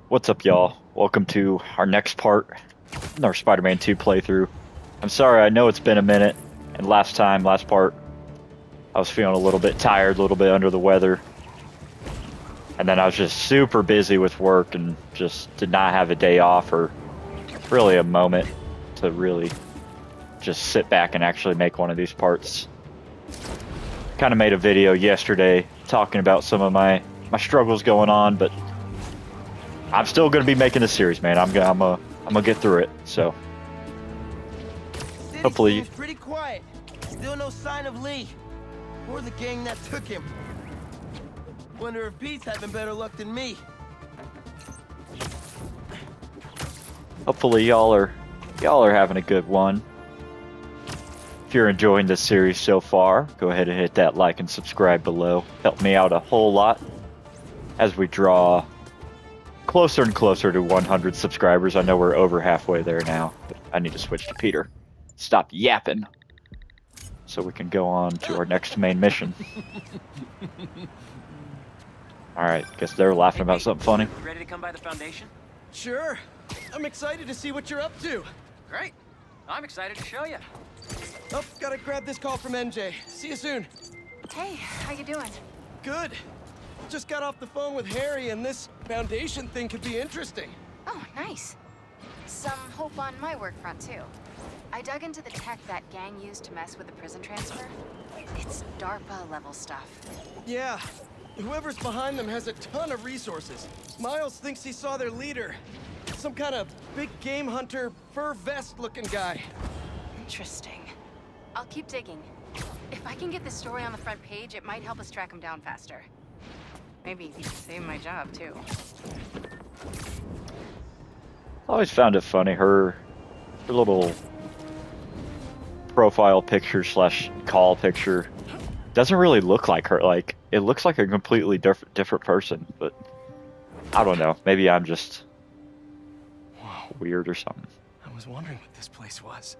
What's up, y'all? Welcome to our next part in our Spider-Man 2 playthrough. I'm sorry, I know it's been a minute, and last part, I was feeling a little bit tired, a little bit under the weather. And then I was just super busy with work and just did not have a day off or really a moment to really just sit back and actually make one of these parts. Kind of made a video yesterday talking about some of my struggles going on, but I'm still going to be making this series, man. I'm gonna get through it. So hopefully, seems pretty quiet. Still no sign of Lee or the gang that took him. Wonder if Pete's having better luck than me. hopefully y'all are having a good one. If you're enjoying this series so far, go ahead and hit that like and subscribe below. Help me out a whole lot as we draw closer and closer to 100 subscribers. I know we're over halfway there now, but I need to switch to Peter. Stop yapping so we can go on to our next main mission. Alright, guess they're laughing about something funny. You ready to come by the foundation? Sure. I'm excited to see what you're up to. Great. I'm excited to show you. Oh, gotta grab this call from NJ. See you soon. Hey, how you doing? Good. Just got off the phone with Harry, and this foundation thing could be interesting. Oh, nice. Some hope on my work front, too. I dug into the tech that gang used to mess with the prison transfer. It's DARPA-level stuff. Yeah. Whoever's behind them has a ton of resources. Miles thinks he saw their leader. Some kind of big game hunter, fur vest-looking guy. Interesting. I'll keep digging. If I can get the story on the front page, it might help us track him down faster. Maybe save my job, too. I always found it funny, her little profile picture slash call picture doesn't really look like her. Like, it looks like a completely different person, but I don't know. Maybe I'm just weird or something. I was wondering what this place was.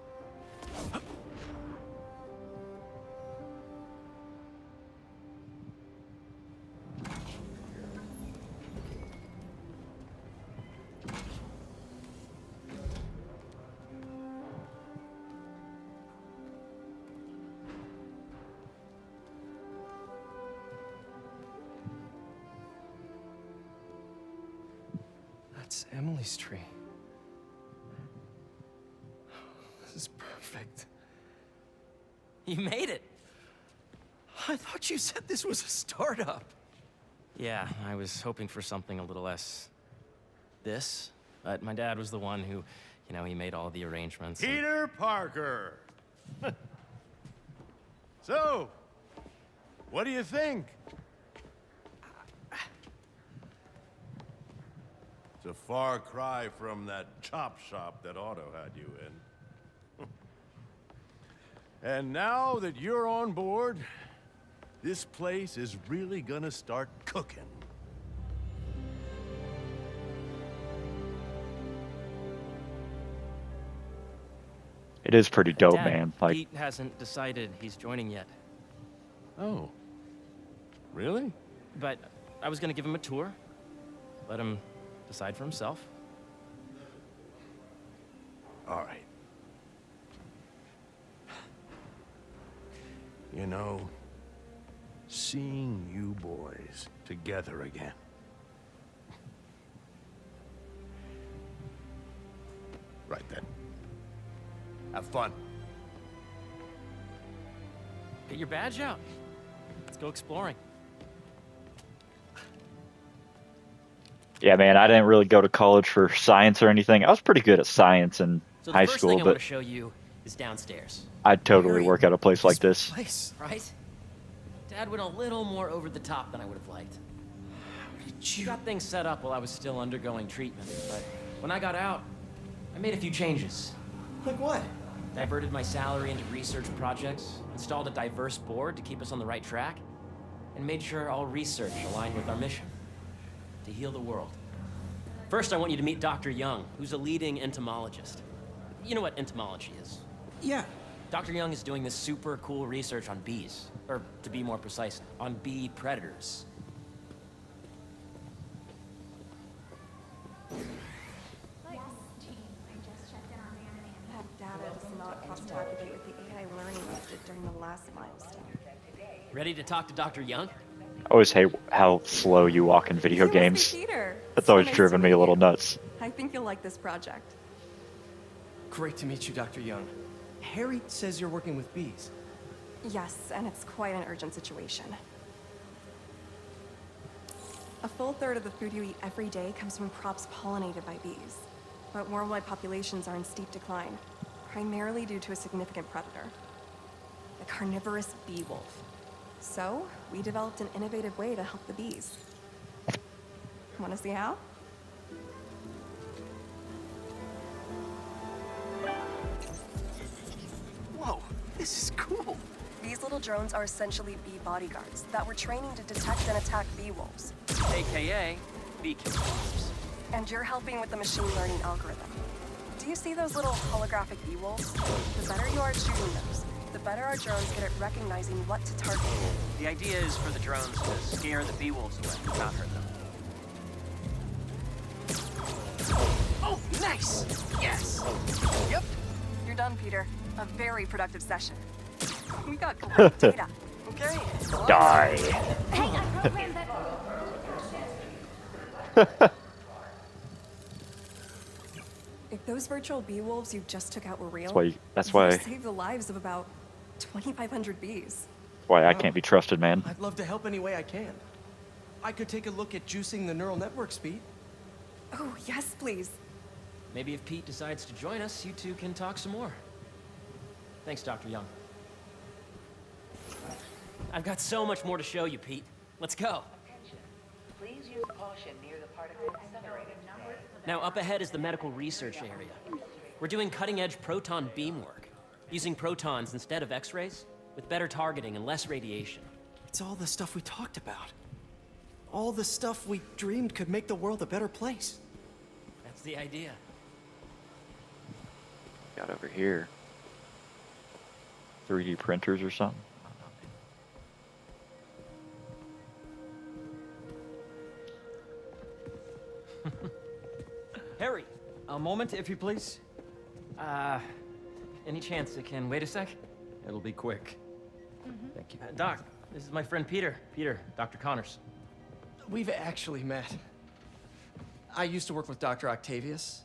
That's Emily's tree. This is perfect. You made it. I thought you said this was a startup. Yeah, I was hoping for something a little less this, but my dad was the one who, he made all the arrangements. Peter Parker. So, what do you think? It's a far cry from that chop shop that Otto had you in. And now that you're on board, this place is really gonna start cooking. It is pretty dope, Dad, man. Like, Pete hasn't decided he's joining yet, Oh. Really? but I was gonna give him a tour, let him decide for himself. All right. You know, seeing you boys together again. Right then. Have fun. Get your badge out. Let's go exploring. yeah, man, I didn't really go to college for science or anything. I was pretty good at science in So high the first school, thing I want but to show you is downstairs, I'd totally Harry, work at a place like this. Place. right? Dad went a little more over the top than I would have liked. She got things set up while I was still undergoing treatment, but when I got out, I made a few changes. Like what? Diverted my salary into research projects, installed a diverse board to keep us on the right track, and made sure all research aligned with our mission, to heal the world. First, I want you to meet Dr. Young, who's a leading entomologist. You know what entomology is? Yeah. Dr. Young is doing this super cool research on bees, or to be more precise, on bee predators. to activate with the AI learning we did during the last milestone. Ready to talk to Dr. Young? I always hate how slow you walk in video You must be games. Peter. That's So always nice driven to me meet a little you. nuts. I think you'll like this project. Great to meet you, Dr. Young. Harry says you're working with bees. Yes, and it's quite an urgent situation. A full third of the food you eat every day comes from crops pollinated by bees. But worldwide populations are in steep decline, primarily due to a significant predator, the carnivorous bee wolf. So, we developed an innovative way to help the bees. Want to see how? Whoa, this is cool. These little drones are essentially bee bodyguards that we're training to detect and attack bee wolves. AKA beekeepers. And you're helping with the machine learning algorithm. Do you see those little holographic bee wolves? The better you are at shooting those, the better our drones get at recognizing what to target. The idea is for the drones to scare the bee wolves away, not hurt them. Oh, nice! Yes! Yep. You're done, Peter. A very productive session. We got great data. Okay. Die. Hey, I programmed that. If those virtual bee wolves you just took out were real, That's you've why saved the lives of about 2,500 bees. I can't be trusted, man. I'd love to help any way I can. I could take a look at juicing the neural network speed. Oh, yes, please. Maybe if Pete decides to join us, you two can talk some more. Thanks, Dr. Young. I've got so much more to show you, Pete. Let's go. Please use caution near the particle accelerator. Now, up ahead is the medical research area. We're doing cutting-edge proton beam work, using protons instead of X-rays, with better targeting and less radiation. It's all the stuff we talked about. All the stuff we dreamed could make the world a better place. That's the idea. Got over here. 3D printers or something. Harry, a moment, if you please. Any chance it can wait a sec? It'll be quick. Thank you. Doc, this is my friend Peter. Peter, Dr. Connors. We've actually met. I used to work with Dr. Octavius.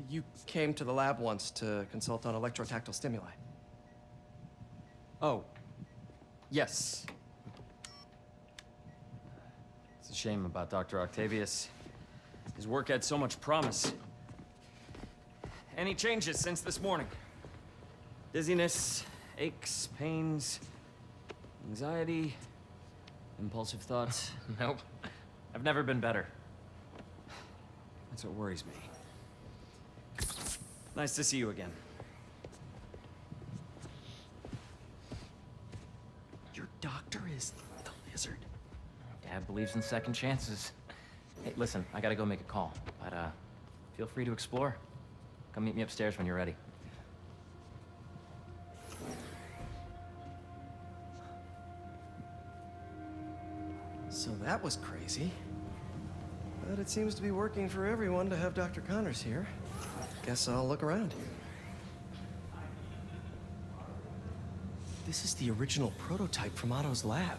You came to the lab once to consult on electrotactile stimuli. Oh, yes. It's a shame about Dr. Octavius. His work had so much promise. Any changes since this morning? Dizziness, aches, pains, anxiety, impulsive thoughts. Nope. I've never been better. That's what worries me. Nice to see you again. Your doctor is the lizard. Dad believes in second chances. Hey, listen, I gotta go make a call, but feel free to explore. Come meet me upstairs when you're ready. So that was crazy. But it seems to be working for everyone to have Dr. Connors here. Guess I'll look around. This is the original prototype from Otto's lab.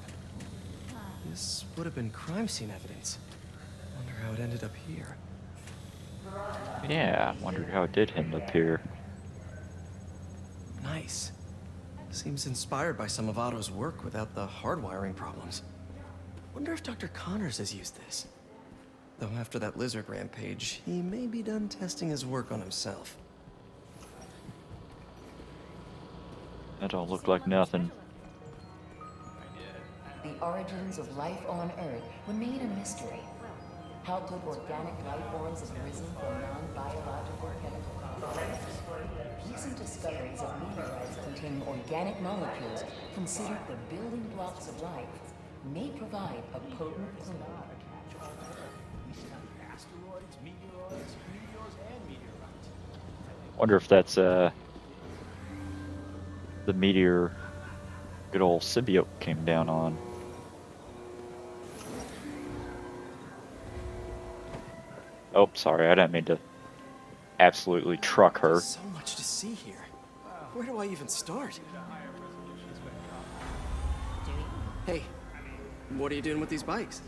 This would have been crime scene evidence. Wonder how it ended up here. Yeah, I wondered how it did end up here. Nice. Seems inspired by some of Otto's work without the hardwiring problems. Wonder if Dr. Connors has used this. Though after that lizard rampage, he may be done testing his work on himself. That don't look like nothing. The origins of life on Earth remain a mystery. How could organic life forms have arisen from non-biological chemical compounds? Recent discoveries of meteorites containing organic molecules considered the building blocks of life may provide a potent clue. Wonder if that's the meteor good old symbiote came down on. Oh, sorry, I didn't mean to absolutely truck her. So much to see here. Where do I even start? Hey, what are you doing with these bikes?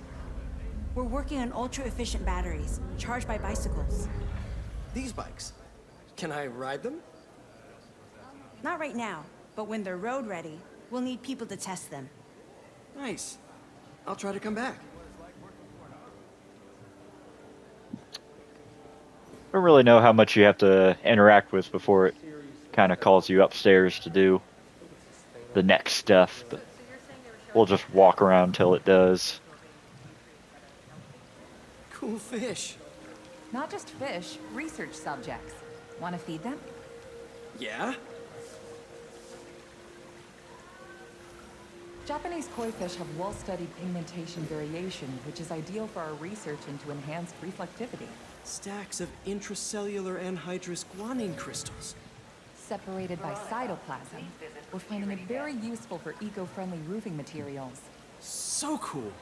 We're working on ultra-efficient batteries, charged by bicycles. These bikes? Can I ride them? Not right now, but when they're road ready, we'll need people to test them. Nice. I'll try to come back. I don't really know how much you have to interact with before it kind of calls you upstairs to do the next stuff, but we'll just walk around till it does. Cool fish. Not just fish, research subjects. Want to feed them? Yeah? Japanese koi fish have well-studied pigmentation variation, which is ideal for our research into enhanced reflectivity. Stacks of intracellular anhydrous guanine crystals. Separated by cytoplasm, we're finding it very useful for eco-friendly roofing materials. So cool.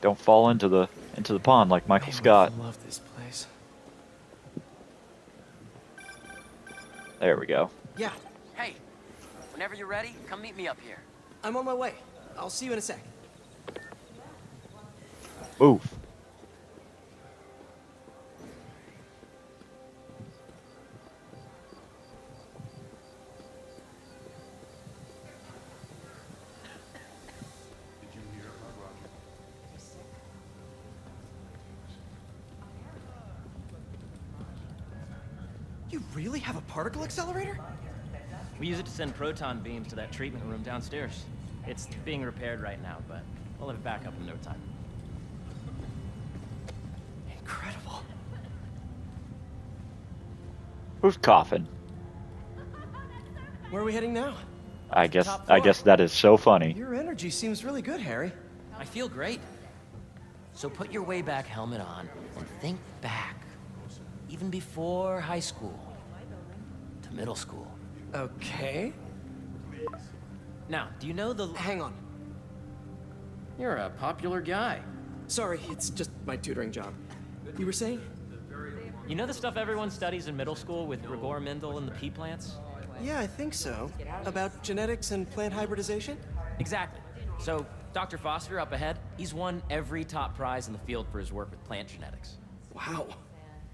Don't fall into the pond like Michael Scott. I love this place. There we go. Yeah, Hey, whenever you're ready, come meet me up here. I'm on my way. I'll see you in a sec. Move. You really have a particle accelerator? We use it to send proton beams to that treatment room downstairs. It's being repaired right now, but we'll have it back up in no time. Incredible. Who's coughing? Where are we heading now? I guess Top floor. that is so funny. Your energy seems really good, Harry. I feel great. So put your way back helmet on and think back. Even before high school. To middle school. Okay. Now, do you know the... Hang on. You're a popular guy. Sorry, it's just my tutoring job. You were saying? You know the stuff everyone studies in middle school with Gregor Mendel and the pea plants? Yeah, I think so. About genetics and plant hybridization? Exactly. So, Dr. Foster up ahead, he's won every top prize in the field for his work with plant genetics. Wow.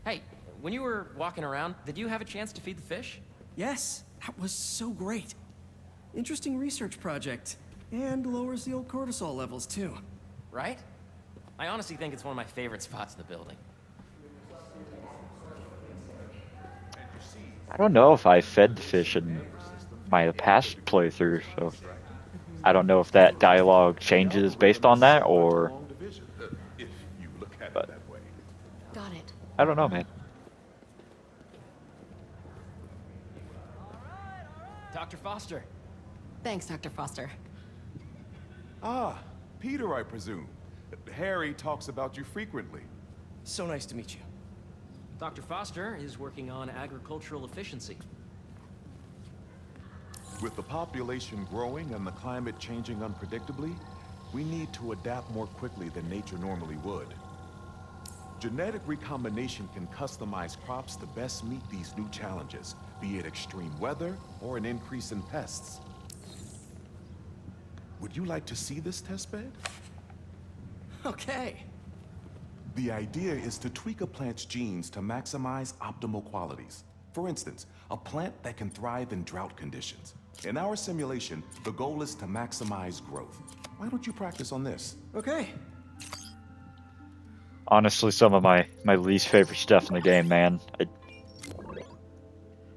Hey, when you were walking around, did you have a chance to feed the fish? Yes, that was so great. Interesting research project. And lowers the old cortisol levels, too. Right? I honestly think it's one of my favorite spots in the building. I don't know if I fed the fish in my past playthrough, so I don't know if that dialogue changes based on that, or... But Got it. I don't know, man. Dr. Foster. Thanks, Dr. Foster. Ah, Peter, I presume. Harry talks about you frequently. So nice to meet you. Dr. Foster is working on agricultural efficiency. With the population growing and the climate changing unpredictably, we need to adapt more quickly than nature normally would. Genetic recombination can customize crops to best meet these new challenges, be it extreme weather or an increase in pests. Would you like to see this testbed? Okay. The idea is to tweak a plant's genes to maximize optimal qualities. For instance, a plant that can thrive in drought conditions. In our simulation, the goal is to maximize growth. Why don't you practice on this? Okay. Honestly, some of my least favorite stuff in the game, man.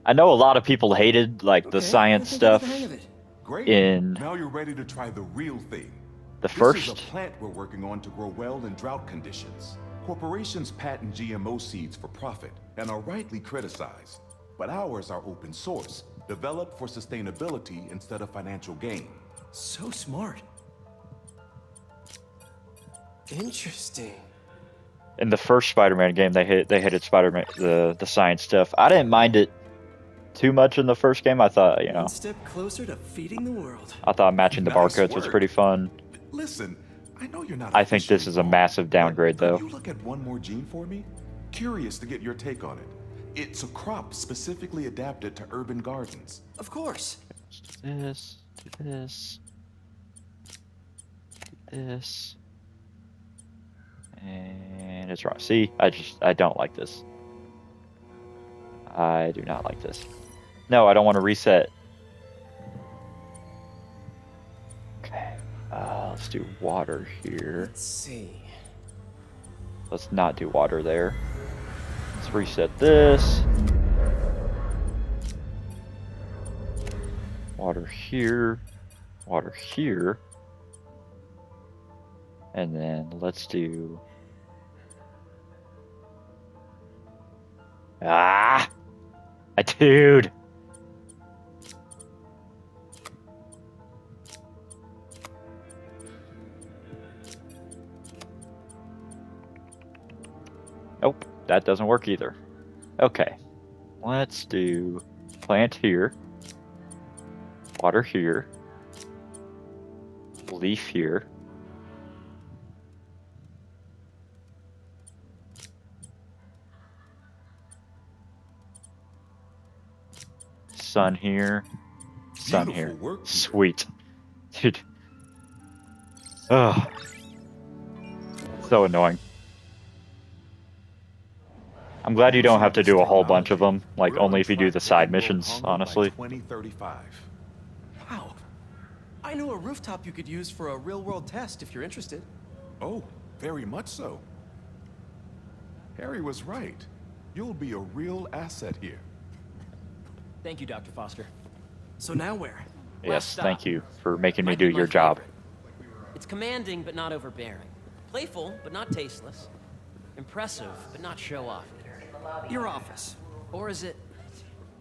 I know a lot of people hated, like, the science I think I got stuff the hang of it. Great. in Now you're ready to try the real thing. the This is first. a plant we're working on to grow well in drought conditions. Corporations patent GMO seeds for profit and are rightly criticized. But ours are open source, developed for sustainability instead of financial gain. So smart. Interesting. In the first Spider-Man game, they hated Spider-Man the science stuff. I didn't mind it too much in the first game. I thought, One step closer to feeding the world. I thought matching the Nice barcodes was work. pretty fun. Listen, I know you're not. I think this officially is a wrong, massive downgrade, but though. could you look at one more gene for me? Curious to get your take on it. It's a crop specifically adapted to urban gardens. Of course. Do this, do this, do this. And it's wrong. See, I don't like this. I do not like this. No, I don't want to reset. Okay, let's do water here. Let's see. Let's not do water there. Let's reset this. Water here. Water here. And then let's do... Ah! Dude! Nope, that doesn't work either. Okay, let's do plant here, water here, leaf here, sun here, sun Beautiful here. work, Peter. Sweet. Dude. Ugh. So annoying. I'm glad you don't have to do a whole bunch of them, like We're only on if you do track the to side get world missions, hunger by honestly. 2035. Wow. I know a rooftop you could use for a real-world test if you're interested. Oh, very much so. Harry was right. You'll be a real asset here. Thank you, Dr. Foster. So now where? Yes, stop. thank you for making me Might do be my your job. favorite. It's commanding, but not overbearing. Playful, but not tasteless. Impressive, but not show-off. Your office. Or is it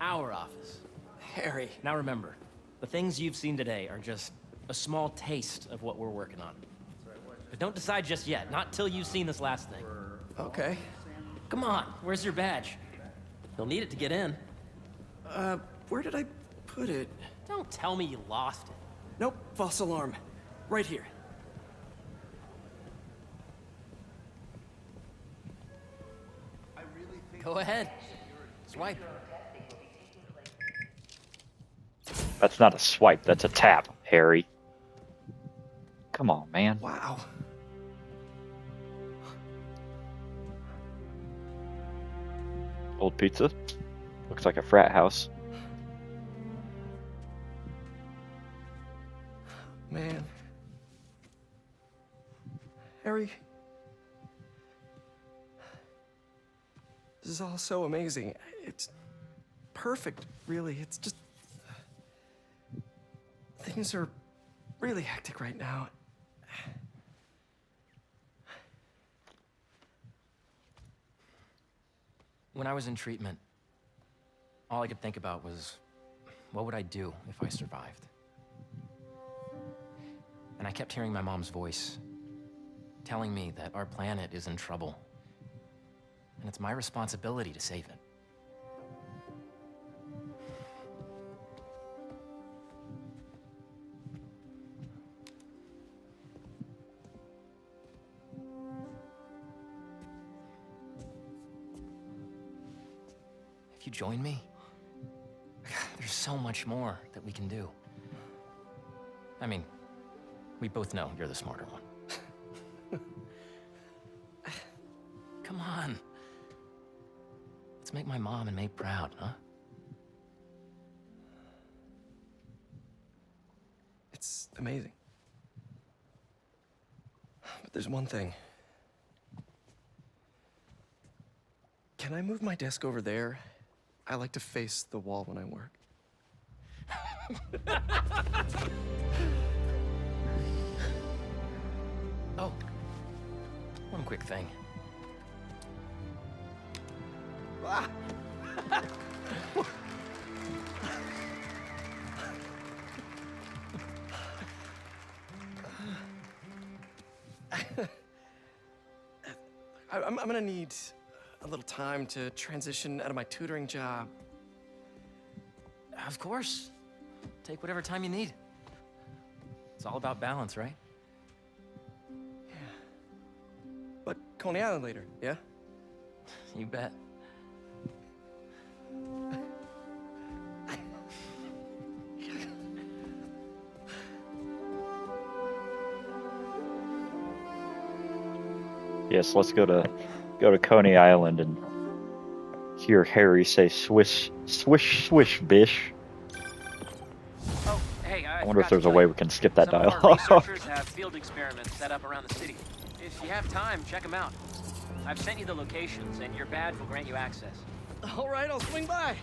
our office? Harry. Now remember, the things you've seen today are just a small taste of what we're working on. But don't decide just yet, not till you've seen this last thing. Okay. Come on, where's your badge? You'll need it to get in. Where did I put it? Don't tell me you lost it. Nope, false alarm. Right here. Go ahead. Swipe. That's not a swipe, that's a tap, Harry. Come on, man. Wow. Old pizza. Looks like a frat house. Man. Harry. This is all so amazing. It's perfect, really. It's just... Things are really hectic right now. When I was in treatment, all I could think about was, what would I do if I survived? And I kept hearing my mom's voice, telling me that our planet is in trouble. And it's my responsibility to save it. If you join me, there's so much more that we can do. I mean, we both know you're the smarter one. Come on. Let's make my mom and May proud, huh? It's amazing. But there's one thing. Can I move my desk over there? I like to face the wall when I work. Oh, one quick thing. Ah! I'm gonna need a little time to transition out of my tutoring job. Of course. Take whatever time you need. It's all about balance, right? But Coney Island later, yeah? You bet. Yes, let's go to Coney Island and hear Harry say swish, swish, swish, bish. Oh, hey, I wonder if there's a way we can skip that dialogue. Researchers have field experiments set up around the city. If you have time, check them out. I've sent you the locations, and your badge will grant you access. All right, I'll swing by.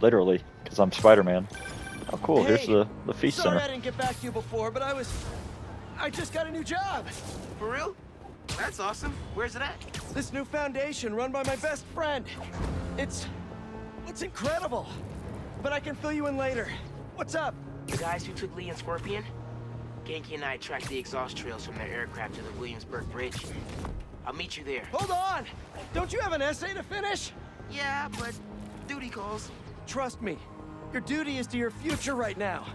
Literally, because I'm Spider-Man. Oh, cool. Here's Hey, the feast sorry center. I didn't get back to you before, but I just got a new job. For real? That's awesome. Where's it at? This new foundation run by my best friend. It's incredible. But I can fill you in later. What's up? The guys who took Lee and Scorpion? Genki and I tracked the exhaust trails from their aircraft to the Williamsburg Bridge. I'll meet you there. Hold on! Don't you have an essay to finish? Yeah, but duty calls. Trust me. Your duty is to your future right now.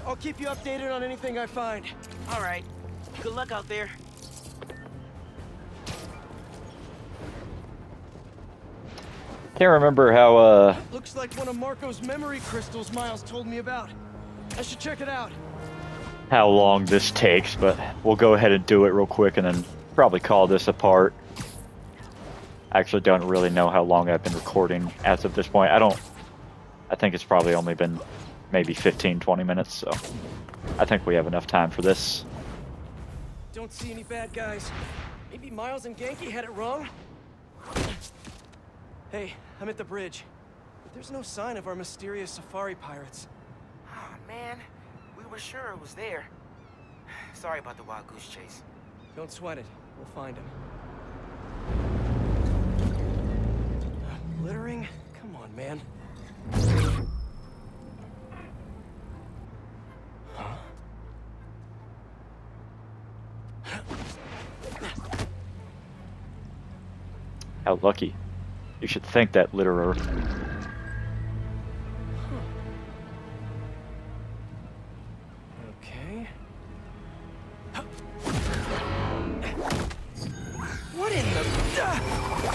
I'll keep you updated on anything I find. All right. Good luck out there. Can't remember how, Looks like one of Marco's memory crystals Miles told me about. I should check it out. how long this takes, but we'll go ahead and do it real quick and then probably call this a part. I actually don't really know how long I've been recording as of this point. I think it's probably only been maybe 15, 20 minutes, so I think we have enough time for this. Don't see any bad guys. Maybe Miles and Genki had it wrong? Hey, I'm at the bridge. But there's no sign of our mysterious safari pirates. Oh, man. We were sure it was there. Sorry about the wild goose chase. Don't sweat it. We'll find him. Littering? Come on, man. Huh? How lucky. You should thank that litterer. Okay. What in the...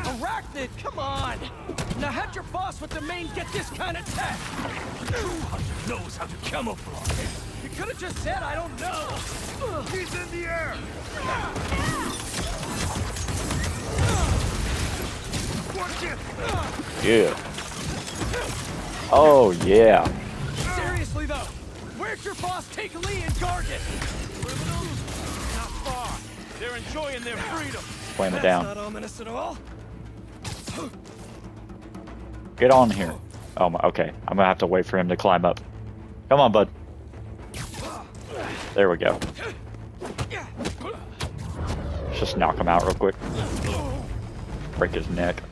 Arachnid, come on! Now how'd your boss with the mane get this kind of tech? Hunter knows how to camouflage. You could have just said I don't know. He's in the air. Watch it. Yeah. Oh, yeah. Seriously though, where'd your boss take Lee and Gargan? Criminals? Not far. They're enjoying their freedom. Slam it That's down. not ominous at all. Get on here. Oh, my, okay. I'm gonna have to wait for him to climb up. Come on, bud. There we go. Let's just knock him out real quick. Break his neck.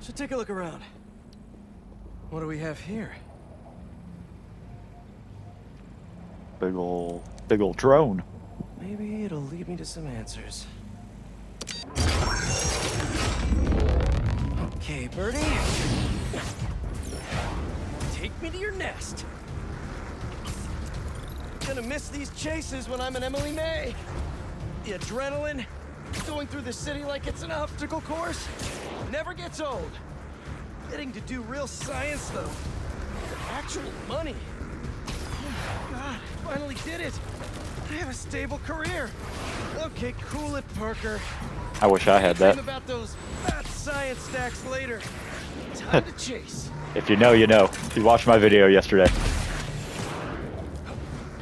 Should take a look around. What do we have here? Big ol' drone. Maybe it'll lead me to some answers. Okay, Birdie. Take me to your nest. Gonna miss these chases when I'm an Emily May. The adrenaline, going through the city like it's an obstacle course, never gets old. Getting to do real science, though. Actual money. Oh my God, finally did it. I have a stable career. Okay, cool it, Parker. I wish I had that. Dream about those fat science stacks later. Time to chase. If you know, you know. If you watched my video yesterday.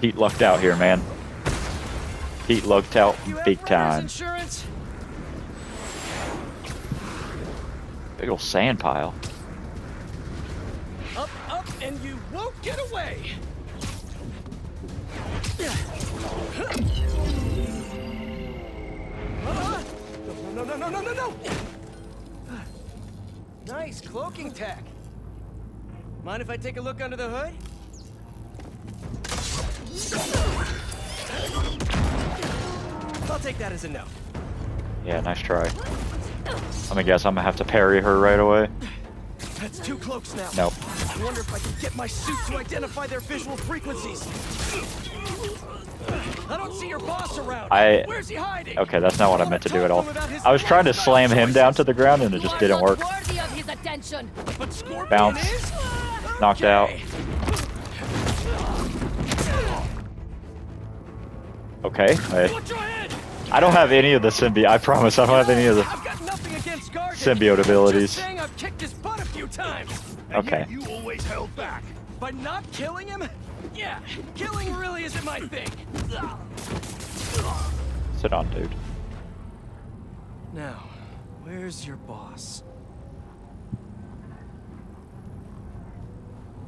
Pete lucked out here, man. Pete lucked out You have big renter's time. insurance? Big ol' sand pile. Up, up, and you won't get away. No, no, no, no, no, no! Nice cloaking tech. Mind if I take a look under the hood? I'll take that as a no. Yeah, nice try. I'm gonna guess I'm gonna have to parry her right away. That's two cloaks now. Nope. I wonder if I can get my suit to identify their visual frequencies. I don't see your boss around. Where's he hiding? Okay, that's not what I meant to do at all. I was trying to slam him down to the ground and it just didn't work. Worthy of his attention. But Scorpion Bounce. is? Knocked out. Okay. I don't have any of the symbiote. I promise I don't have any of the I've got nothing against Gargan. symbiote abilities. Just saying I've kicked his butt a few times. Okay. You always held back. By not killing him? Yeah, killing really isn't my thing. Sit on, dude. Now, where's your boss?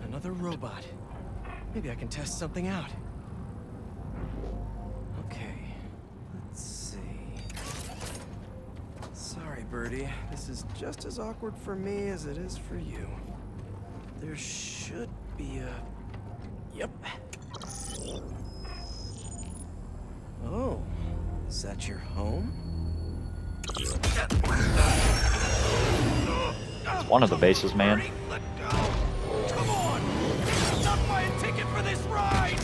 Another robot. Maybe I can test something out. Okay, let's see. Sorry, Birdie. This is just as awkward for me as it is for you. There should be a... Yep. Oh, is that your home? It's one of the bases, man. Let go! Come on! Not buy a ticket for this ride!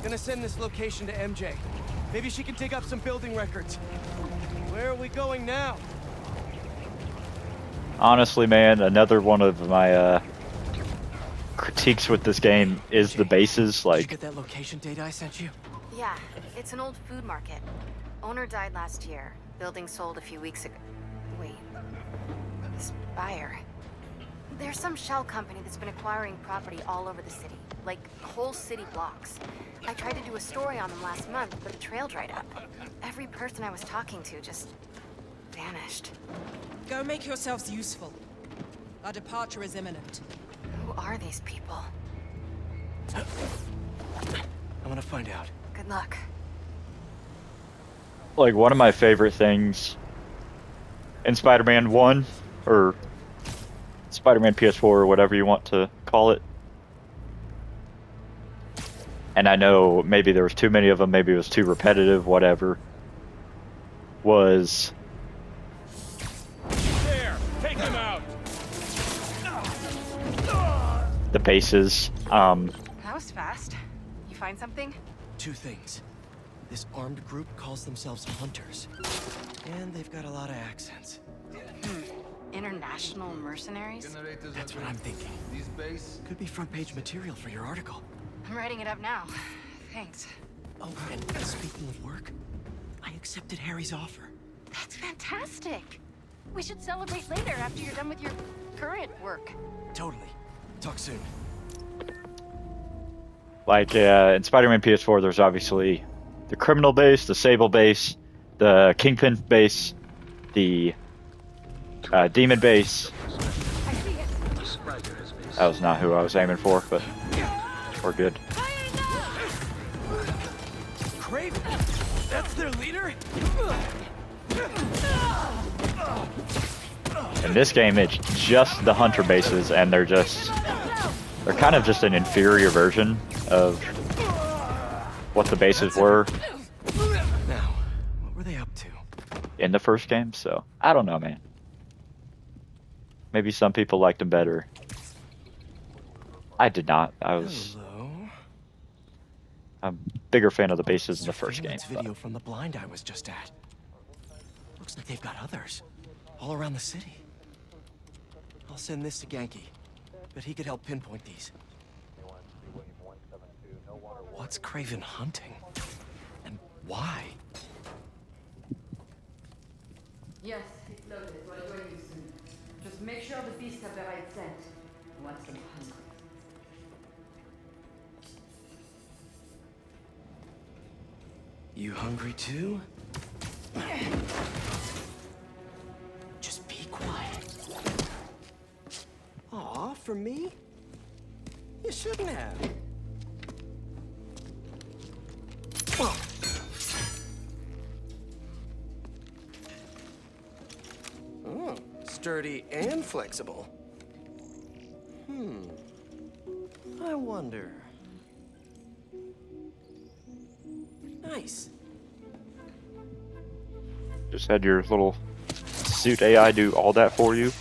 Gonna send this location to MJ. Maybe she can dig up some building records. Where are we going now? Honestly, man, another one of my critiques with this game is the bases. Did you Like, get that location data I sent you? Yeah, it's an old food market. Owner died last year. Building sold a few weeks ago. Wait. Spire. There's some shell company that's been acquiring property all over the city. Like, whole city blocks. I tried to do a story on them last month, but the trail dried up. Every person I was talking to just vanished. Go make yourselves useful. Our departure is imminent. Who are these people? I'm gonna find out. Good luck. like one of my favorite things in Spider-Man 1, or Spider-Man PS4, or whatever you want to call it. And I know maybe there was too many of them, maybe it was too repetitive, whatever. Was There, take him out. the bases. That was fast. You find something? Two things. This armed group calls themselves Hunters. And they've got a lot of accents. International mercenaries? That's what I'm thinking. Could be front page material for your article. I'm writing it up now. Thanks. Oh, and speaking of work, I accepted Harry's offer. That's fantastic. We should celebrate later after you're done with your current work. Totally. Talk soon. Like in Spider-Man PS4, there's obviously the criminal base, the Sable base, the Kingpin base, the Demon base. I see it. That was not who I was aiming for, but we're good. Craven? That's their leader? In this game, it's just the Hunter bases, and they're kind of just an inferior version of what the bases were Now, what were they up to? in the first game, so I don't know, man. Maybe some people liked them better. I did not. I'm a bigger fan of the bases in the first game. Video from the blind I was just at. Looks like they've got others. All around the city. I'll send this to Genki. But he could help pinpoint these. What's Craven hunting? And why? Yes, it's loaded. We'll join you soon. Just make sure the beasts have the right scent. I want some hungry. You hungry too? Just be quiet. Aw, for me? You shouldn't have. Oh, sturdy and flexible. I wonder. Nice. Just had your little suit AI do all that for you.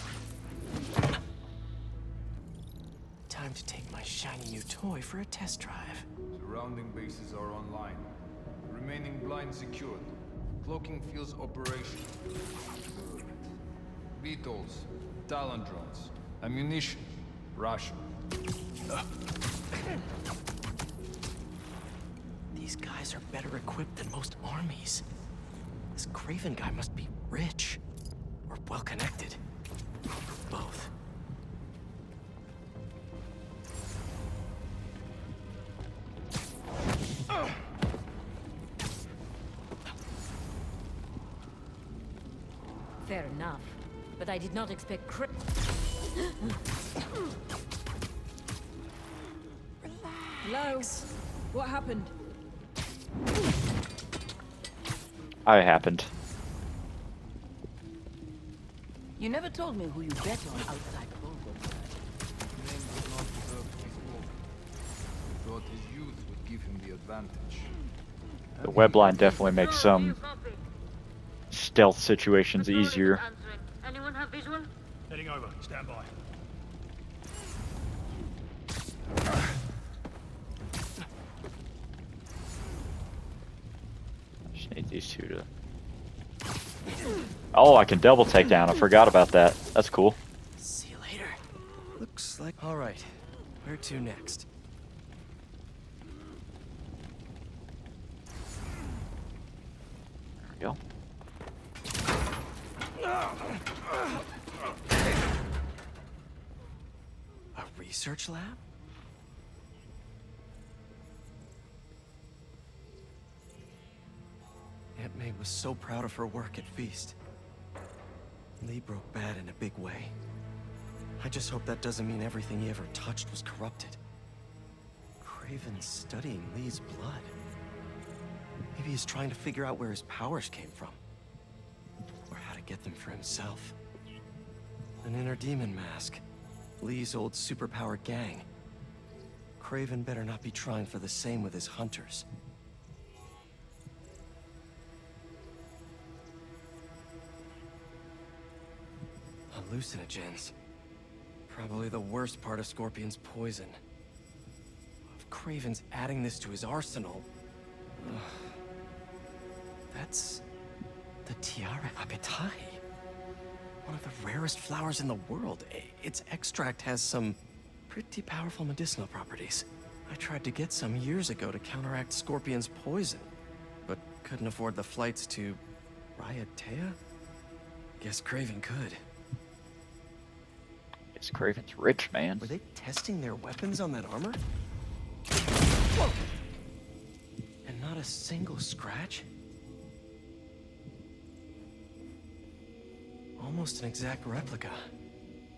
Time to take my shiny new toy for a test drive. Surrounding bases are online. Remaining blind secured. cloaking field's operation. Good. Beetles, Talon drones, ammunition, Russia. These guys are better equipped than most armies. This Craven guy must be rich. Or well-connected. Both. Fair enough. But I did not expect Hello? What happened? I happened. You never told me who you bet on outside Volvo. Name was not deserved his goal. Thought his youth would give him the advantage. The web line definitely makes some stealth situations easier. Anyone have visual? Heading over. Stand by. Just need these two to... Oh, I can double take down. I forgot about that. That's cool. See you later. Looks like... Alright. Where to next? There we go. A research lab? Aunt May was so proud of her work at Feast. Lee broke bad in a big way. I just hope that doesn't mean everything he ever touched was corrupted. Craven's studying Lee's blood. Maybe he's trying to figure out where his powers came from. Or how to get them for himself. An inner demon mask. Lee's old superpowered gang. Craven better not be trying for the same with his hunters. Hallucinogens. Probably the worst part of Scorpion's poison. If Craven's adding this to his arsenal... That's... the Tiara Agatai. One of the rarest flowers in the world. Its extract has some pretty powerful medicinal properties. I tried to get some years ago to counteract Scorpion's poison, but couldn't afford the flights to Raiatea? Guess Craven could. Guess Craven's rich, man. Were they testing their weapons on that armor? Whoa! And not a single scratch? Almost an exact replica.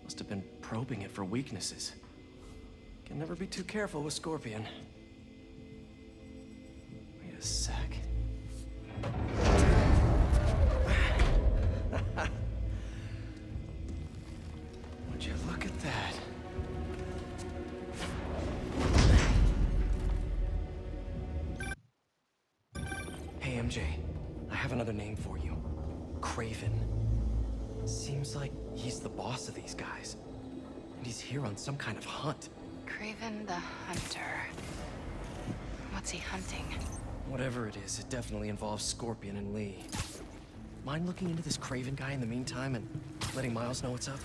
Must have been probing it for weaknesses. Can never be too careful with Scorpion. Wait a sec. Would you look at that? Hey, MJ. I have another name for you. Craven. Seems like he's the boss of these guys. And he's here on some kind of hunt. Craven the Hunter. What's he hunting? Whatever it is, it definitely involves Scorpion and Lee. Mind looking into this Craven guy in the meantime and letting Miles know what's up?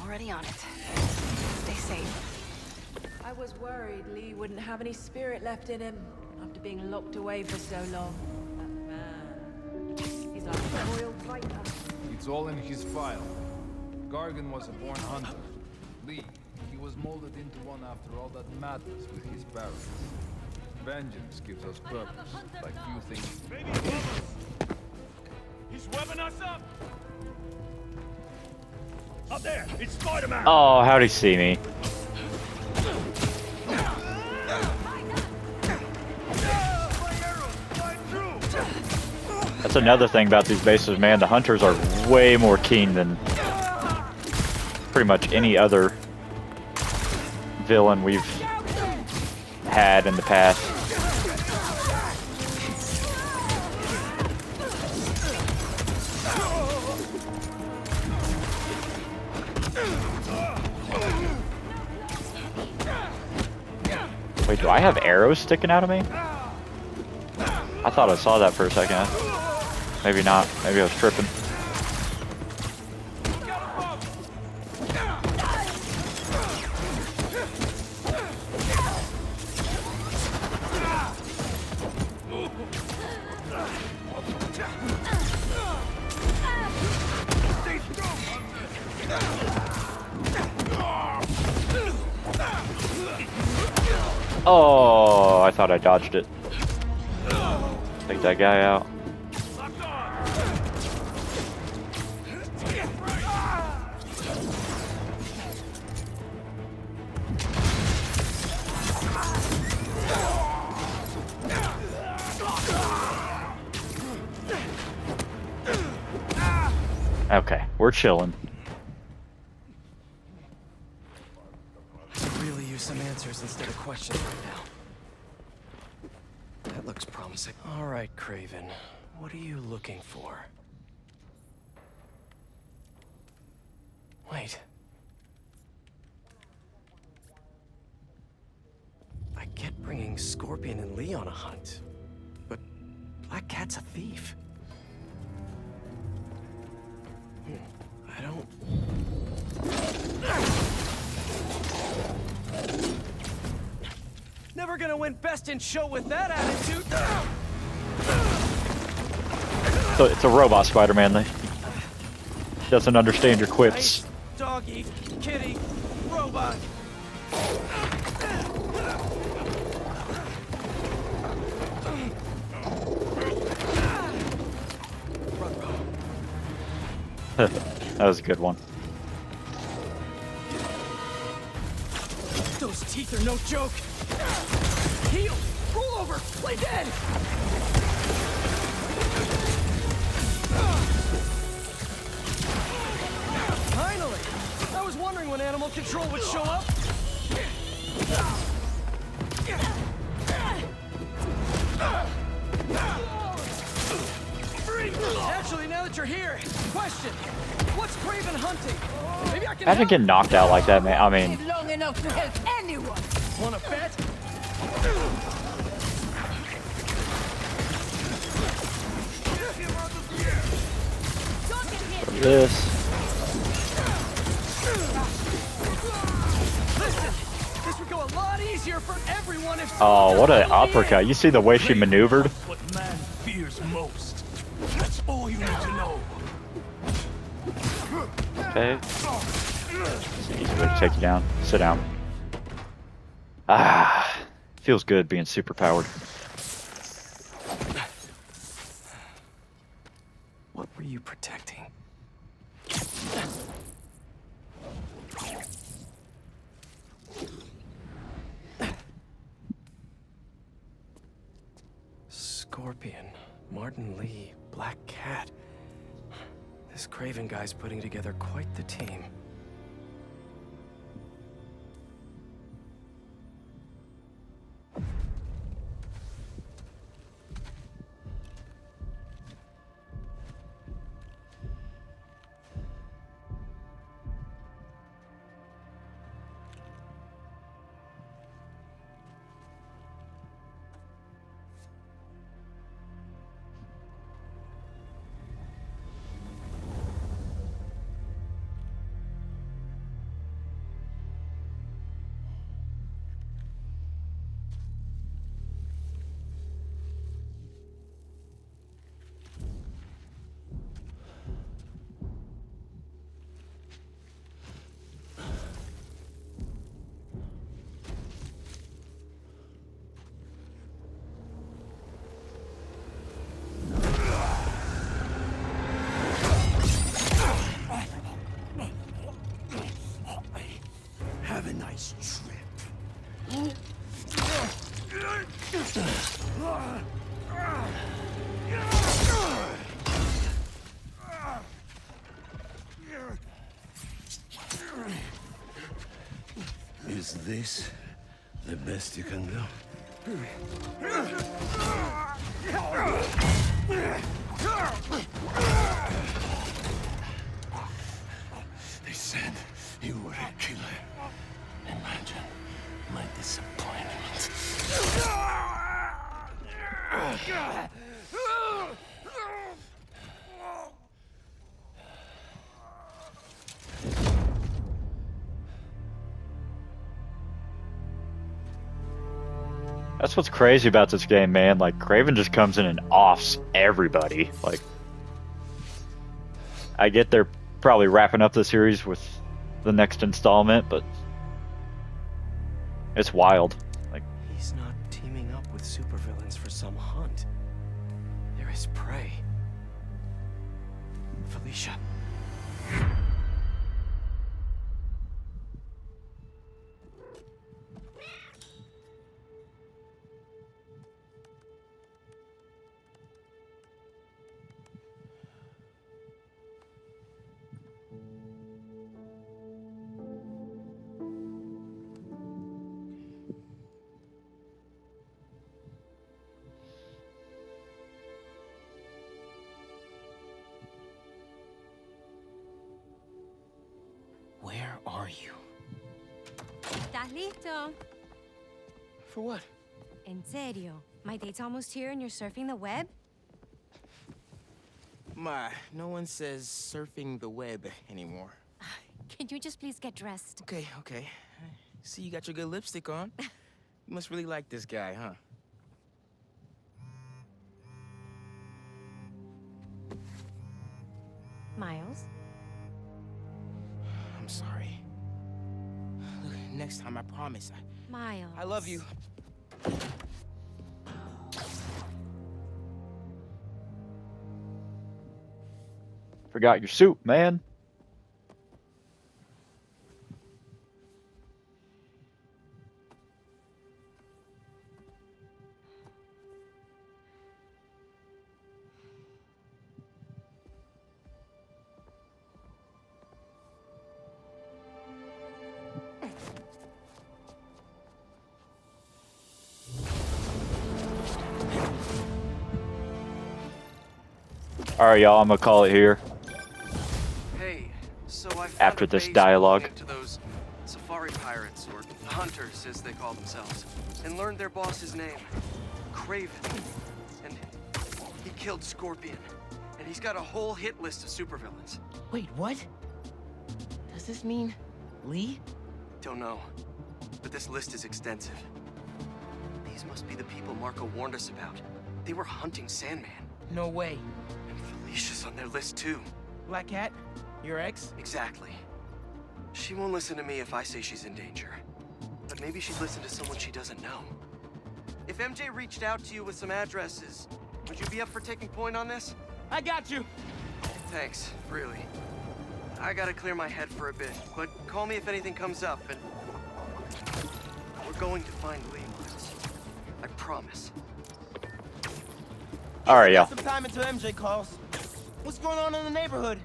Already on it. Stay safe. I was worried Lee wouldn't have any spirit left in him after being locked away for so long. That man. He's like a royal fighter. It's all in his file. Gargan was a born hunter. Lee, he was molded into one after all that madness with his parents. Vengeance gives us purpose, like few things. Maybe above us. He's webbing us up. Up there, it's Spider-Man. Oh, how'd he see me? That's another thing about these bases, man. The hunters are way more keen than pretty much any other villain we've had in the past. Wait, do I have arrows sticking out of me? I thought I saw that for a second. Maybe not. Maybe I was tripping. Oh, I thought I dodged it. Take that guy out. Okay, we're chilling. I could really use some answers instead of questions right now. That looks promising. All right, Craven. What are you looking for? Wait. I get bringing Scorpion and Lee on a hunt, but Black Cat's a thief. I don't... Never gonna win Best in Show with that attitude! So it's a robot Spider-Man. They doesn't understand your quips. Nice, doggy, kitty, robot. That was a good one. Those teeth are no joke. Heal, roll over, play dead. Finally! I was wondering when animal control would show up. Actually, now that you're here, question: what's Craven hunting? Maybe I can. Imagine getting knocked out like that, man. I mean, Long enough to help anyone. Wanna bet? this. Listen, this would go a lot easier for everyone if. Oh, what an uppercut! You see the way she maneuvered? What man fears most. That's all you need to know. Okay. It's an easy way to take you down. Sit down. Ah, feels good being super powered. What were you protecting? Scorpion, Martin Lee, Black Cat. This Craven guy's putting together quite the team. Have a nice trip. Is this the best you can do? They said you were a killer. Imagine my disappointment. That's what's crazy about this game, man. Like, Craven just comes in and offs everybody. Like, I get they're probably wrapping up the series with the next installment, but it's wild. Like, He's not teaming up with supervillains for some hunt. There is prey. Felicia. Where are you? ¿Estás listo? For what? En serio? My date's almost here and you're surfing the web? Ma, no one says surfing the web anymore. Can you just please get dressed? Okay, okay. See, you got your good lipstick on. You must really like this guy, huh? Miles? I'm sorry. Look, next time, I promise. Miles. I love you. forgot your suit, man. All right, y'all. I'm gonna call it here. Hey, so I found After a this base dialogue. belonging to those safari pirates, or hunters as they call themselves, and learned their boss's name, Craven. And he killed Scorpion, and he's got a whole hit list of supervillains. Wait, what? Does this mean Lee? Don't know, but this list is extensive. These must be the people Marco warned us about. They were hunting Sandman. No way. And Felicia's on their list too. Black Cat? Your ex? Exactly. She won't listen to me if I say she's in danger. But maybe she'd listen to someone she doesn't know. If MJ reached out to you with some addresses, would you be up for taking point on this? I got you! Thanks, really. I gotta clear my head for a bit, but call me if anything comes up, and... we're going to find Lee, Miles. I promise. All right, y'all. Some time until MJ calls. What's going on in the neighborhood?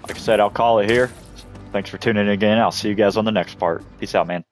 Like I said, I'll call it here. Thanks for tuning in again. I'll see you guys on the next part. Peace out, man.